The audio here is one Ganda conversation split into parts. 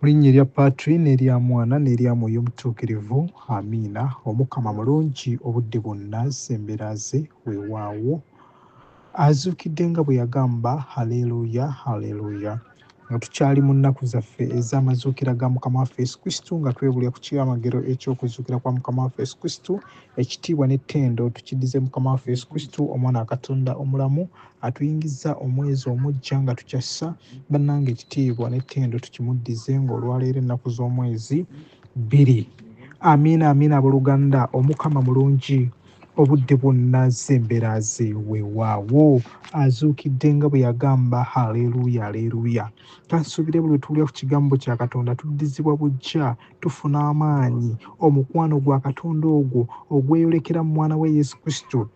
Linnya erya Patri n'erya Mwana n'erya Mwoyo Omutuukirivu. Amiina. Omukama mulungi obudde bwonna, sembera ze weewaawo. Azuukidde nga bwe yagamba. Haleluya, haleluya. Nga tukyali mu nnaku zaffe ez'amazuukira ga Mukama waffe Yesu Kristo, nga twebulira ku kyamagero eky'okuzuukira kwa Mukama waffe Yesu Kristo. Ekitiibwa n'ettendo tukiddize Mukama waffe Yesu Kristo, Omwana wa Katonda omulamu, atuyingiza omwezi omuggya nga tukyassa. Bannange, ekitiibwa n'ettendo tukimuddize ng'olwaleero ennaku z'omwezi 2. Amiina, amiina abooluganda. Omukama mulungi obudde bwonna, z'embeera ze weewaawo. Azuukidde nga bwe yagamba. Haleluya, haleluya. Kansuubire buli tuwulira ku kigambo kya Katonda tuddizibwa buggya, tufuna amaanyi. Omukwano gwa Katonda ogwo ogweyolekera mu mwana we Yesu Kristo,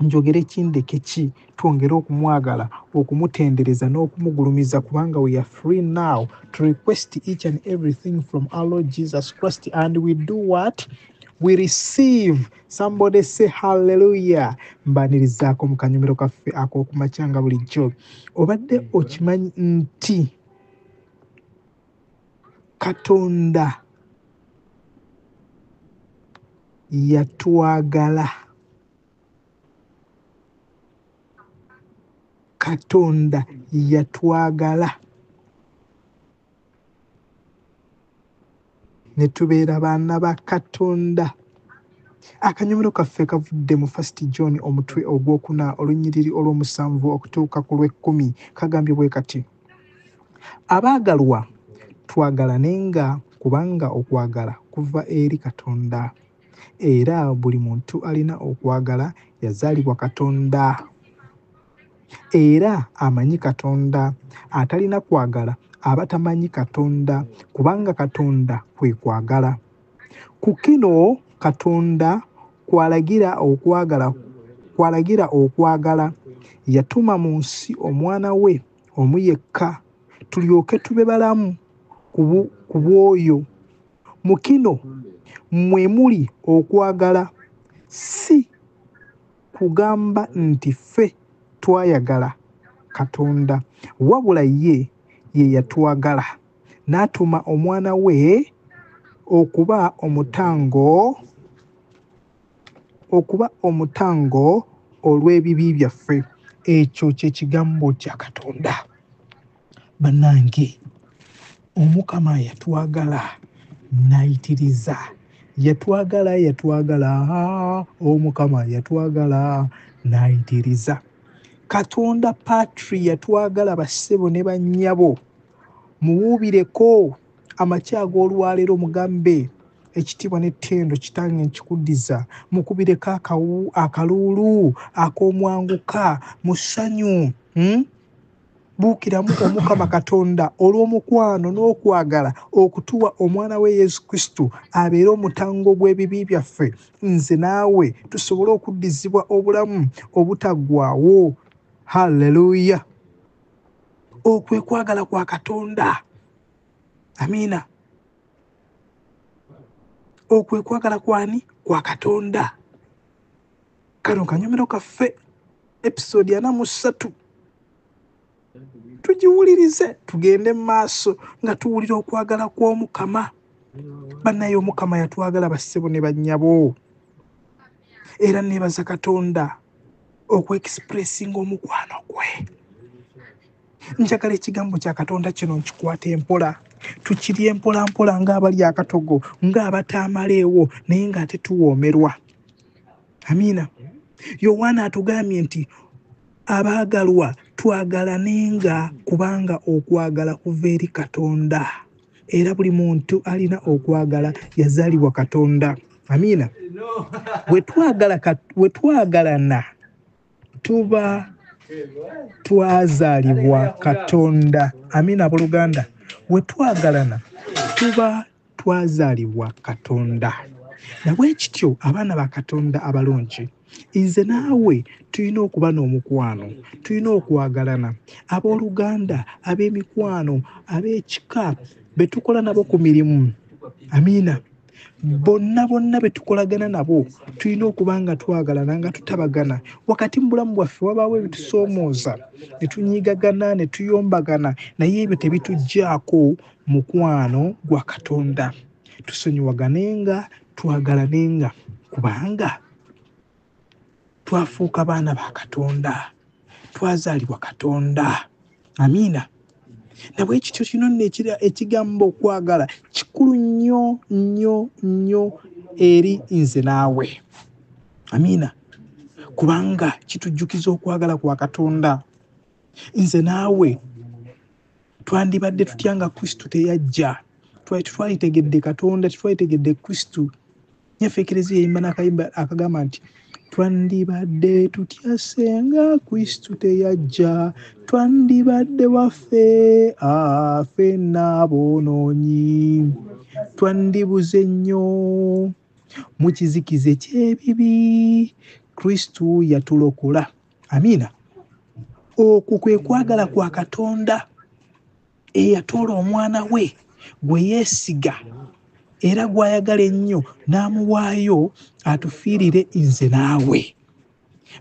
njogere kindeke ki, twongere okumwagala, okumutendereza n'okumugulumiza, kubanga we are free now to request each and everything from our Lord Jesus Christ, and we do what? We receive. Somebody say hallelujah. Mbanirizaako mu kanyumiro kaffe ak'okumakya nga bulijjo. Obadde okimanyi nti Katonda yatwagala? Katonda yatwagala ne tubeera baana ba Katonda. Akanyumiro kaffe kavudde mu 1 John omutwe ogwokuna olunnyiriri olw'omusanvu okutuuka ku lw'ekkumi. Kagambye bwe kati: abaagalwa, twagalanenga, kubanga okwagala kuva eri Katonda, era buli muntu alina okwagala yazaalibwa Katonda, era amanyi Katonda. Atalina kwagala aba tamanyi Katonda, kubanga Katonda kwe kwagala. Ku kino Katonda kwalagira okwagala, yatuma mu nsi omwana we omu yekka, tulyoke tube balamu ku bw'oyo. Mu kino mwe muli okwagala, si kugamba nti ffe twayagala Katonda, wabula ye yatwagala n'atuma omwana we okuba omutango olw'ebibi byaffe. Ekyo kye kigambo kya Katonda. Bannange, Omukama yatwagala n'ayitiriza. Yatwagala, Omukama yatwagala n'ayitiriza. Katonda Patri yatwagala bassebo ne bannyabo. Muwuubireko amakya ag'olwaleero mugambe ekitiibwa n'ettendo kitange nkikuddiza. Mukubireko akaluulu ak'omwanguka mu ssanyu. Buukiramu Omukama Katonda olw'omukwano n'okwagala okutuwa omwana we Yesu Kristo abeere omutango gw'ebibi byaffe, nze naawe tusobole okuddizibwa obulamu obutaggwaawo. Haleluya. Okwe kwagala kwa Katonda. Amiina. Okwe kwagala kwani? Kwa Katonda. Kano kanyumiro kaffe episode 43. Tugiwulirize, tugende mu maaso nga tuwulira okwagala kw'Omukama. Bannaye, Omukama yatwagala bassebo ne bannyabo. Era neebaza Katonda okwekispressinga omukwano gwe. Njagala ekigambo kya Katonda kino nkikwata empola, tukirye mpola mpola ng'abali akatogo, ng'abataamaleewo naye ng'ate tuwoomerwa. Amiina. Yowaana atugambye nti abaagalwa, twagalanenga, kubanga okwagala kuva eri Katonda, era buli muntu alina okwagala yazaalibwa Katonda. Amiina. Bwe twagalana tuba twazaalibwa Katonda. Amiina abooluganda. Bwe twagalana tuba twazaalibwa Katonda. Nabwe kityo abaana ba Katonda abalungi, nze naawe tulina okuba n'omukwano, tulina okwagalana. Abooluganda, ab'emikwano, ab'ekika, be tukola nabo ku mirimu. Amiina. bonna betukolagana nabo tulina okuba nga twagalana nga tutabagana. Wakati mu bulamu bwaffe wabaawo ebitusoomooza ne tunyiigagana ne tuyombagana, naye ebyo tebituggyako mukwano gwa Katonda. Tusonyiwaganenga, twagalanenga, kubanga twafuuka baana ba Katonda, twazaalibwa Katonda. Amiina. Nabwe ekityo kino ekigambo okwagala kikulu nnyo eri nze naawe. Amiina. Kubanga kitujjukiza okwagala kwa Katonda. Nze naawe twandibadde tutya nga Kristo teyajja. Twalitegedde Katonda, twalitegedde Kristo. Nyaffe Eklezia yayimba n'akayimba akagamba nti twandibadde tutya senga Kristo teyajja, twandibadde waffe ffenna aboonoonyi, twandibuze nnyo mu kizikiza eky'ebibi, Kristo yatulokola. Amiina. Okwo kwe kwagala kwa Katonda eyatoola omwana we gwe yeesiga era gw'ayagala ennyo n'amuwaayo atufiirire nze naawe.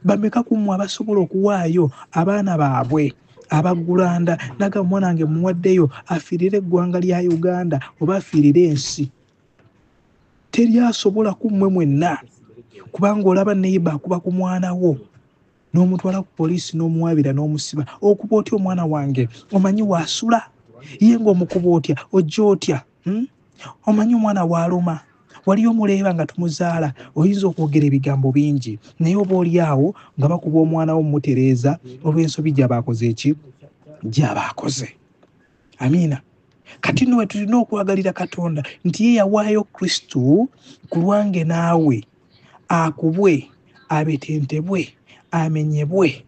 Bameka ku mmwe abasobola okuwaayo abaana baabwe abaggulanda naga omwana wange muwaddeyo afiirire eggwanga lya Uganda oba afiirire ensi? Teri asobola ku mmwe mwenna, kubanga olaba neyiba akuba ku mwana wo n'omutwala ku poliisi n'omuwabira n'omusiba. Okuba otya omwana wange? Omanyi waasula? Ye ng'omukuba otya? Ojja otya? Omanyi omwana waaluma? Wali omuleeba nga tumuzaala? Oyinza okwogera ebigambo bingi, naye oba oli awo nga bakuba omwana wo mumutereeza olw'ensobi gy'abaakoze eki? Gy'abaakoze. Amiina. Kati nno we tulina okwagalira Katonda nti ye yawaayo Kristo ku lwange naawe, akubwe, abetentebwe, amenyebwe,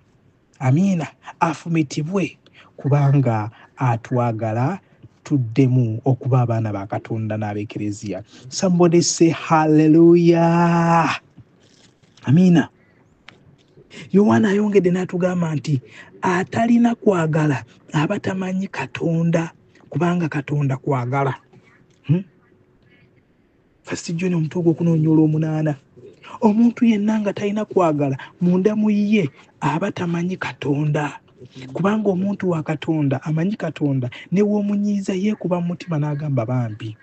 amiina, afumitibwe, kubanga atwagala tuddemu okuba abaana ba Katonda n'ab'Eklezia. Somebody say hallelujah. Amiina. Yowaana ayongedde n'atugamba nti atalina kwagala aba tamanyi Katonda, kubanga Katonda kwagala. First John omutwe ogw'okunoonyoola 8. Omuntu yenna nga talina kwagala munda mu ye aba tamanyi Katonda, kubanga omuntu wa Katonda amanyi Katonda, ne w'omunyiiza yeekuba mu mutima n'agamba bambi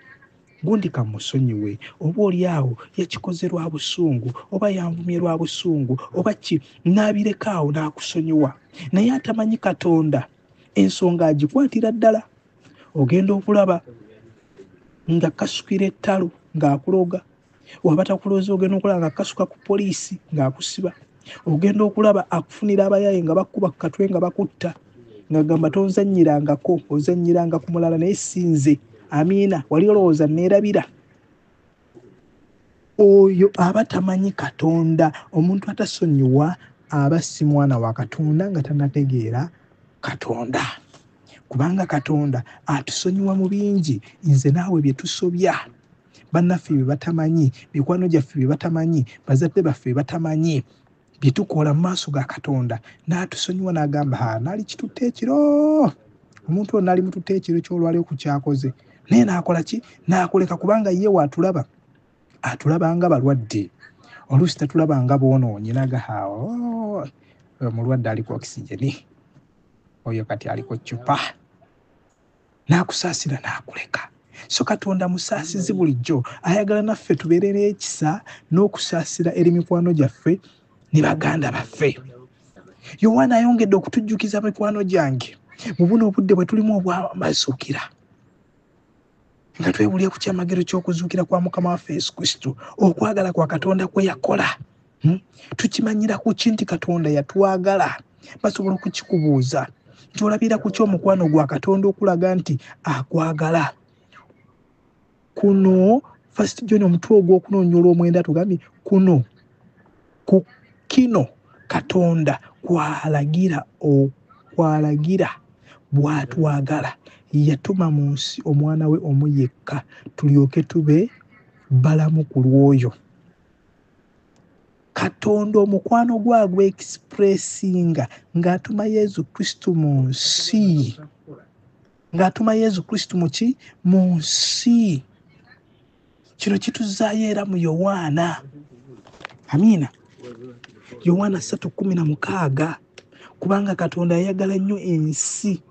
gundi kamusonyiwe, oba oli awo yakikoze lwa busungu oba yanvumye lwa busungu oba ki, n'abireka awo n'akusonyiwa. Naye atamanyi Katonda ensonga agikwatira ddala. Ogenda okulaba nga kasukira ettalo ng'akuloga, waba takuloza ogenda okulaba nga kasuka ku poliisi ng'akusiba. Ogenda okulaba akufunira abayaye nga bakuba ku katwe nga bakutta, ng'agamba tonzannyirangako, ozannyiranga ku mulala naye sinze. Amiina. Wali olowooza neerabira? Oyo aba tamanyi Katonda. Omuntu atasonyiwa aba si mwana wa Katonda nga tannategeera Katonda, kubanga Katonda atusonyiwa mu bingi. Nze naawe bye tusobya, bannaffe bye batamanyi, mikwano gyaffe bye batamanyi, bazadde baffe bye batamanyi, bye tukola mu maaso ga Katonda, n'atusonyiwa n'agamba naali kitutte ekiro. Omuntu ono naali mututte ekiro ky'olwaleero ku kyakoze, naye n'akola ki? N'akuleka, kubanga ye waatulaba, atulaba nga balwadde. Oluusi tatulaba nga boonoonye, n'agaha omulwadde aliko okisigeni, oyo kati aliko ccupa, n'akusaasira n'akuleka. So Katonda musaasizi bulijjo, ayagala naffe tubeere n'ekisa n'okusaasira eri mikwano gyaffe ne baganda baffe. Yowaana ayongedde okutujjukiza mikwano gyange mu buno obudde bwe tulimu obw'amazuukira, nga twebulya ku kyamagero ky'okuzuukira kwa Mukama waffe Yesu Kristo, okwagala kwa Katonda kwe yakola. Tukimanyira ku ki nti Katonda yatwagala? Basobola okukikubuuza nti olabira ku ki omukwano gwa Katonda okulaga nti akwagala? Kuno First John omutwe ogw'okunoonyoola 9 tugambye kuno ku kino Katonda kwalagira bw'atwagala, yatuma mu nsi omwana we omu yekka tulyoke tube balamu ku lw'oyo. Katonda omukwano gwagwe expressinga ng'atuma Yesu Kristo mu nsi, ng'atuma Yesu Kristo mu ki? Mu nsi. kino kituzaayo era mu Yowaana. Amiina. Yowaana 3:16. Kubanga Katonda yayagala nnyo ensi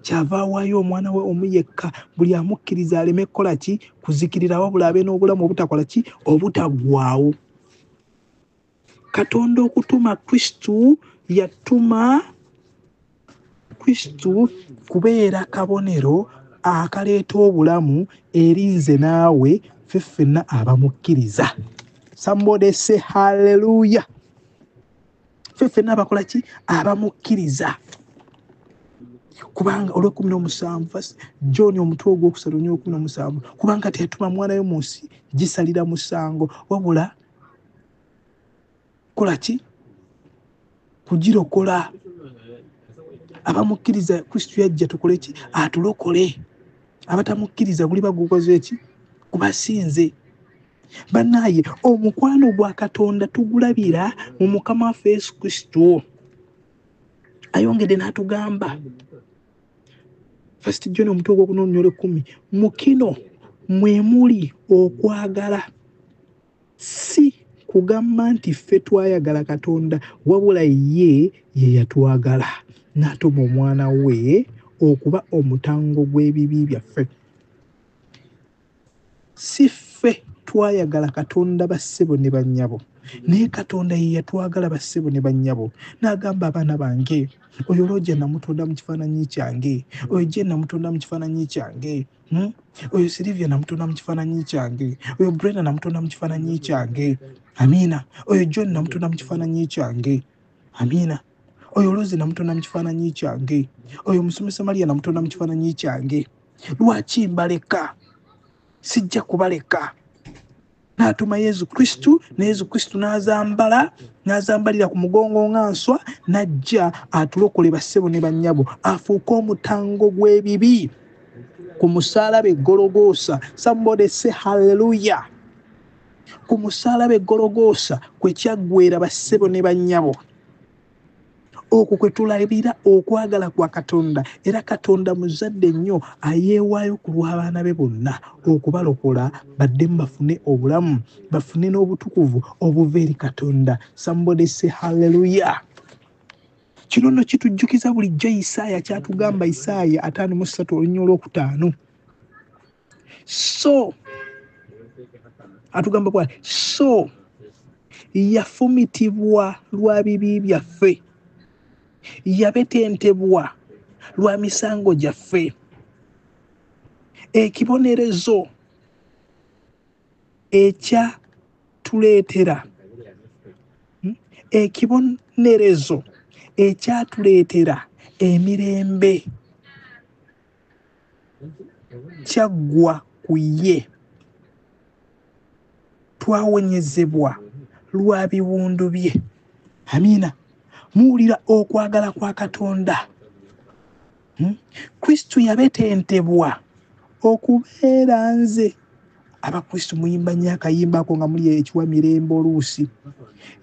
kyava awaayo omwana we omu yekka, buli amukkiriza aleme kukola ki? Kuzikirira, wabula abe n'obulamu obutakola ki? Obutaggwaawo. Katonda okutuma Kristo, yatuma Kristo kubeera kabonero akaleeta obulamu eri nze naawe ffe ffenna abamukkiriza. Somebody say hallelujah. Ffe ffenna abakola ki? Abamukkiriza. Kubanga olw'17 John omutwe ogwokusatu 17, kubanga teyatuma mwana we mu nsi gisalira musango, wabula kola ki? Kugirokola. Abamukkiriza Kristo yajja tukole ki? Atulokole. Abatamukkiriza guli bagukoze ki? Kubasinze. Bannaaye, omukwano gwa Katonda tugulabira mu Mukama waffe Yesu Kristo. Ayongedde n'atugamba 1 John omutwe ogw'okuna 10, mu kino mwe muli okwagala, si kugamba nti ffe twayagala Katonda, wabula ye yatwagala n'atuma omwana we okuba omutango gw'ebibi byaffe. Si ffe twayagala Katonda bassebo ne bannyabo, naye Katonda ye yatwagala bassebo ne bannyabo. N'agamba abaana bange, oyo Roger namutonda mu kifaananyi kyange, oyo Jane namutonda mu kifaananyi kyange, oyo Sylvia namutonda mu kifaananyi kyange, oyo Brenda namutonda mu kifaananyi kyange. Amiina. Oyo John namutonda mu kifaananyi kyange. Amiina. Oyo Rose namutonda mu kifaananyi kyange, oyo musomesa Maria namutonda mu kifaananyi kyange. Lwaki mbaleka? Sijja kubaleka. N'atuma Yesu Kristo, ne Yesu Kristo n'azambalira ku mugongo nga nswa, n'ajja atulokole bassebo ne bannyabo, afuuke omutango gw'ebibi ku musaalaba e Gologoosa. Somebody say hallelujah. Ku musaalaba e Gologoosa kwe kyaggweera bassebo ne bannyabo. Okwo kwe tulabira okwagala kwa Katonda, era Katonda muzadde nnyo, ayeewaayo ku lw'abaana be bonna okubalokola baddemu bafune obulamu, bafune n'obutukuvu obuva eri Katonda. Somebody say hallelujah. Kino nno kitujjukiza bulijjo Isaaya kyatugamba, Isaaya 53:5. So atugamba kwa so yafumitibwa lwa bibi byaffe, yabetentebwa lwa misango gyaffe. Ekibonerezo ekyatuleetera emirembe kyaggwa ku ye. Twawonyezebwa lwa biwundu bye. Amiina. Muwulira okwagala kwa Katonda. Kristo yabetentebwa okubeera nze. Abakristo muyimba nnyo akayimba ako nga muli ekiwa mirembe oluusi.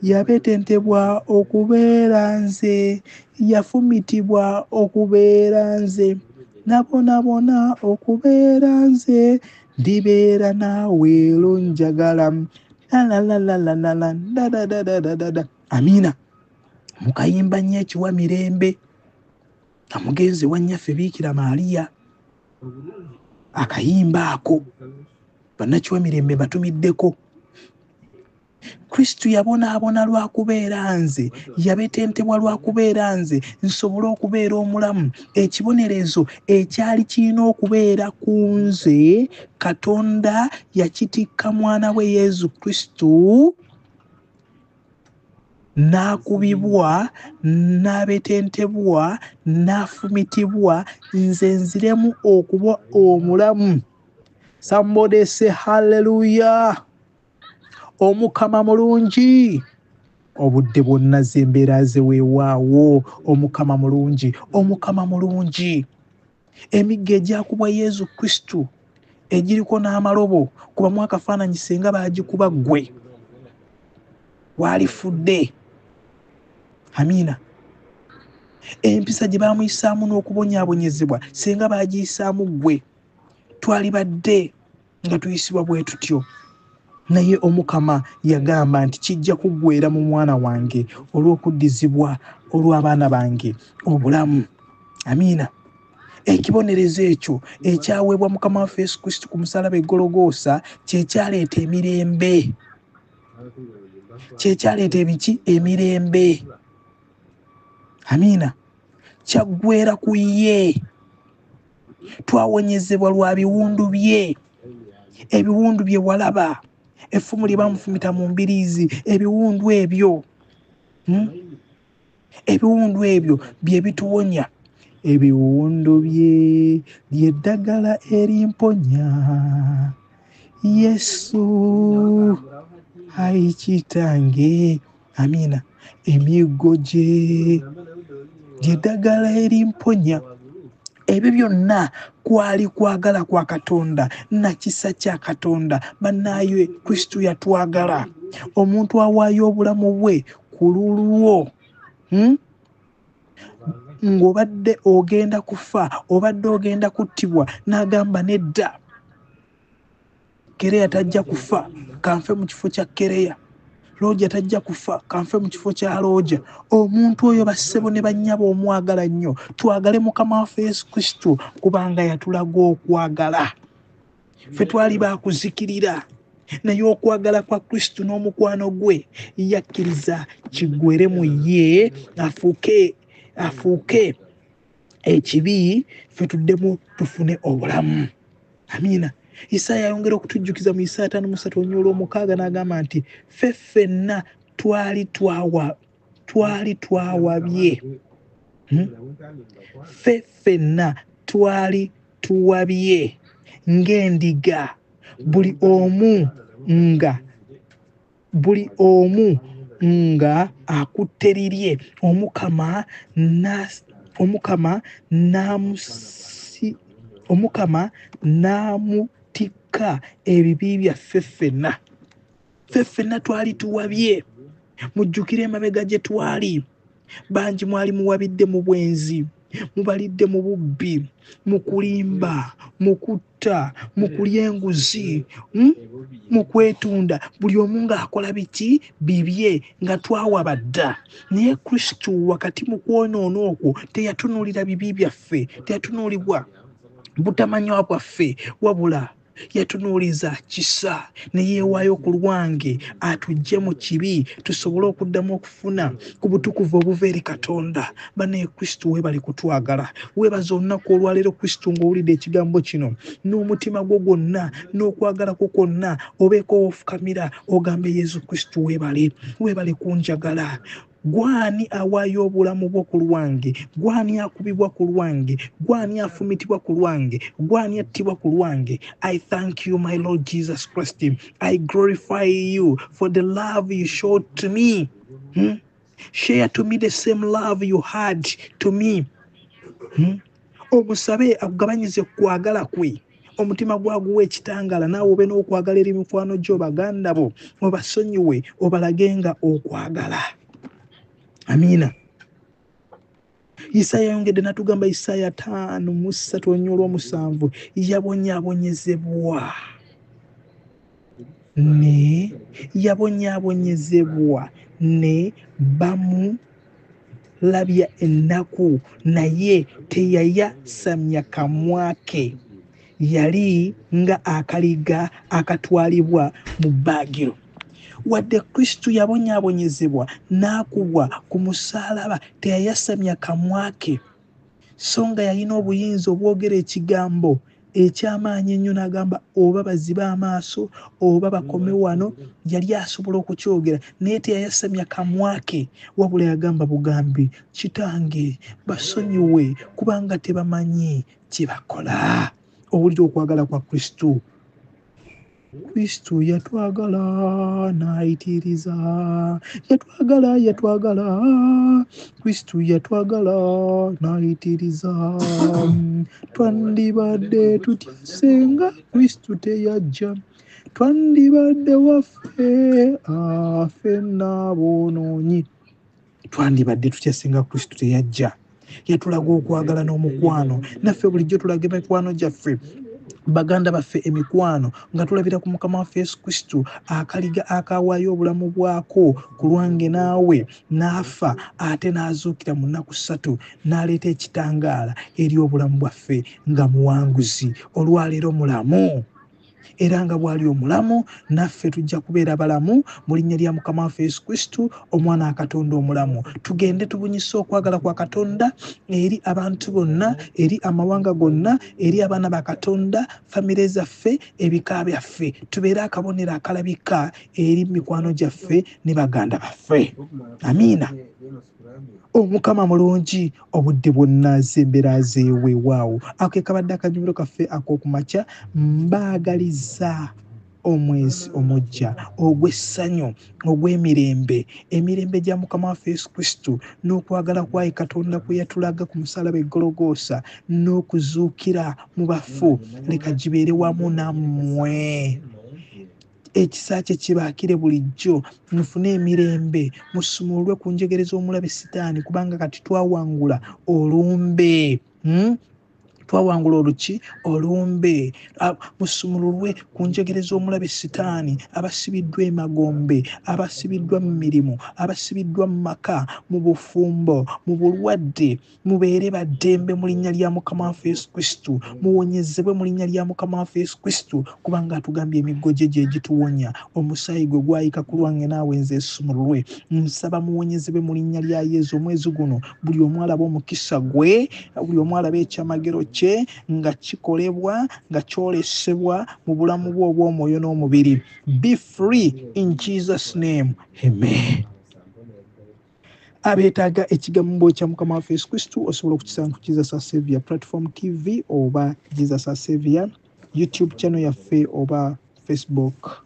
Yabetentebwa okubeera nze, yafumitibwa okubeera nze, nabonabona okubeera nze, ndibeera naawe lonjagala. Amiina. Mukayimba nnyo ekiwa mirembe nga mugenzi wa nnyaffe Biikira Maaliya. Akayimba ako bannakiwa mirembe batumiddeko. Kristo yabonaabona lwa kubeera nze, yabetentebwa lwa kubeera nze, nsobole okubeera omulamu. Ekibonerezo ekyali kirina okubeera ku nze, Katonda yakitikka mwana we Yesu Kristo, n'akubibwa, n'abetentebwa, n'afumitibwa, nze nziremu okuba omulamu. Somebody say hallelujah. Omukama mulungi. Obudde bwonna zembeera ze weewaawo. Omukama mulungi. Omukama mulungi. Emigga egyakubwa Yesu Kristo egiriko n'amalobo, kubamu akafaananyi singa baagikuba ggwe waalifudde. Amiina. Empisa gye baamuyisaamu n'okubonyaabonyezebwa singa baagiyisaamu ggwe twalibadde. nga tuyisibwa bwe tutyo. Naye Omukama yagamba nti kijja kuggweera mu mwana wange olw'okuddizibwa olw'abaana bange obulamu. Amiina. Ekibonerezo ekyo ekyaweebwa Mukama waffe Yesu Kristo ku musalaba e Gologoosa kye kyaleeta emirembe. Kye kyaleeta ebiki? Emirembe. Amiina. Kyaggweera ku ye. Twawonyezebwa lwa biwundu bye. Ebiwundu bye walaba. Effumu lye bamufumita mu mbiriizi. Ebiwundu ebyo. Ebiwundu ebyo bye bituwonya. Ebiwundu bye ly'eddagala erimponya. Yesu ayi Kitange. Amiina. Emiggo gye ly'eddagala erimponya. Ebyo byonna kwali kwagala kwa Katonda na kisa kya Katonda. Bannaayo Kristo yatwagala. Omuntu awaayo obulamu bwe ku lulwo. Ng'obadde ogenda kufa, obadde ogenda kuttibwa, n'agamba nedda. Kereya tajja kufa, kanfe mu kifo kya Kereya. Looja tajja kufa, kanfe mu kifo kya Looja. Omuntu oyo bassebo ne bannyabo omwagala nnyo. Twagale Mukama waffe Yesu Kristo kubanga yatulaga okwagala. Ffe twali baakuzikirira. Naye okwagala kwa Kristo n'omukwano gwe yakkiriza kiggwere mu ye afuuke ekibi, ffe tuddemu tufune obulamu. Amiina. Isaaya ayongera okutujjukiza mu Isaaya 5:3 n'agamba nti ffe ffenna twali twawabye. Ffe ffenna twali tuwabye ng'endiga, buli omu nga akutte lirye. Omukama n'amutikka ebibi byaffe ffenna. Ffe ffenna twali tuwabye. Mujjukire emabega gye twali. Bangi mwali muwabidde mu bwenzi, mubalidde mu bubbi, mu kulimba, mu kutta, mu kulya enguzi, mu kwetunda. Buli omu ng'akola biki? Bibye, nga twawaba dda. Naye Kristo wakati mu kwonoona okwo teyatunuulira bibi byaffe, teyatunuulibwa butamanywa bwaffe, wabula yatunuuliza kisa ne yeewaayo ku lwange atujje mu kibi tusobole okuddamu okufuna ku butukuvu obuva eri Katonda. Bane Kristo weebale kutwagala. Weebaza olunaku olwaleero Kristo ng'owulidde ekigambo kino n'omutima gwo gwonna n'okwagala kwo kwonna obeeko ofukamira ogambe Yesu Kristo weebale kunjagala. Gwani awaayo obulamu bwo ku lwange? Gwani akubibwa ku lwange? Gwani afumitibwa ku lwange? Gwani attibwa ku lwange? I thank you, my Lord Jesus Christ. I glorify you for the love you showed to me. Share to me the same love you had to me. Omusabe akugabanyize kwagala kwe. Omutima gwaguwa ekitangala naawe obe n'okwagala eri mikwano gyo baganda bo, obasonyiwe obalagenga okwagala. Amiina. Isaaya yongedde natugamba Isaaya 5:3-7 yabonyaabonyezebwa ne bamulabya ennaku naye teyayasamya kamwa ke. Yali nga akaliga akatwalibwa mu bbaagiro. Wadde Kristo yabonyaabonyezebwa n'akubwa ku musaalaba teyayasamya kamwa ke, so nga yalina obuyinza obwogera ekigambo eky'amaanyi ennyo n'agamba oba bazibe amaaso oba bakome wano, yali asobola okukyogera naye teyayasamya kamwa ke, wabula yagamba bugambi, Kitange basonyiwe kubanga tebamanyi kye bakola. Owulira okwagala kwa Kristo. Kristo yatwagala n'ayitiriza. Yatwagala. Kristo yatwagala n'ayitiriza. Twandibadde tutya senga Kristo teyajja. Twandibadde waffe ffenna boonoonyi. Twandibadde tutya senga Kristo teyajja. Yatulaga okwagala n'omukwano. Naffe bulijjo tulaga emikwano gyaffe baganda baffe emikwano nga tulabira ku mukama waffe Yesu Kristo akaliga akawaayo obulamu bwako ku lwange naawe n'afa ate n'azuukira mu nnaku 3 n'aleeta ekitangaala eri obulamu bwaffe nga muwanguzi olwaleero mulamu era nga bw'ali omulamu naffe tujja kubeera balamu mu linnya lya mukama waffe Yesu Kristo omwana wa Katonda omulamu. Tugende tubunyise okwagala kwa Katonda eri abantu bonna, eri amawanga gonna, eri abaana ba Katonda, famire zaffe, ebika byaffe, tubeere akabonero akalabika eri mikwano gyaffe ne baganda baffe. Amiina. Omukama mulungi obudde bwonna z'embeera zeewewaawo. Ako ke kabadde akanyumiro kaffe ak'okumakya. Mbaagaliza omwezi omujja ogw'essanyu, ogw'emirembe, emirembe gya mukama waffe Yesu Kristo n'okwagala kwa Katonda kwe yatulaga ku musaalaba e Gologoosa n'okuzuukira mu bafu leka gibeere wamu nammwe. Ekisa kye kibaakire bulijjo, mufune emirembe, musumulwe ku njegere z'omulabe Sitaani kubanga kati twawangula olumbe. Twawangula oluki? Olumbe. Musumululwe ku njegere z'omulabe Sitaani, abasibiddwa emagombe, abasibiddwa mu mirimu, abasibiddwa mu maka, mu bufumbo, mu bulwadde, mubeere baddembe mu linnya lya mukama waffe Yesu Kristo. Muwonyezebwe mu linnya lya mukama waffe Yesu Kristo kubanga atugambye emiggo gye gituwonya. Omusaayi gwe gwayika ku lwange naawe nze esumululwe. Nsaba muwonyezebwe mu linnya lya Yesu. Omwezi guno buli omu alaba omukisa gwe, buli omu alaba ekyamagero kye nga kikolebwa, nga kyolesebwa mu bulamu bwe obw'omwoyo n'omubiri. Be free in Jesus name. Amen. Abeetaaga ekigambo kya mukama waffe Yesu Kristo osobola okukisanga ku Jesus as Savior Platform TV oba Jesus as Savior YouTube channel yaffe oba Facebook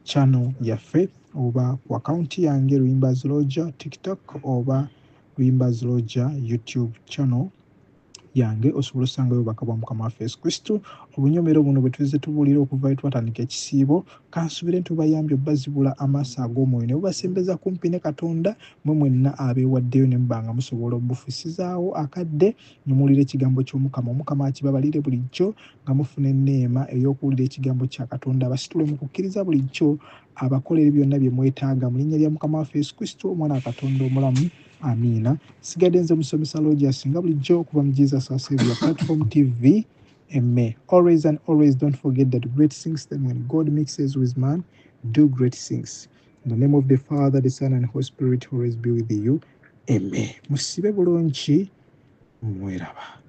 channel yaffe oba ku account yange Luyimbazi Roger TikTok oba Luyimbazi Roger YouTube channel yange osobola osangayo obubaka bwa mukama waffe Yesu Kristo. Obunyomero buno bwe tuzze tubuulira okuva twatandika ekisiibo, kansubire nti bubayambye obbazibula amaaso ag'omwoyo ne bubasembeza kumpi ne Katonda mwe mwenna abeewaddeyo ne muba nga musobola obufuusizaawo akadde ne muwulira ekigambo ky'omukama. Omukama akibabalire bulijjo nga mufuna enneema ey'okuwulira ekigambo kya Katonda, abasitule mu kukkiriza bulijjo, abakolere byonna bye mwetaaga mu linnya lya mukama waffe Yesu Kristo omwana wa Katonda omulamu. Amiina. Sigadde nze musomesa Rogers nga bulijjo okuva mu Jesus as Savior Platform TV. Amen. Always and always don't forget that great things, then when God mixes with man, do great things. In the name of the Father, the Son, and the Holy Spirit always be with you. Amen. Musibe bulungi, mweraba.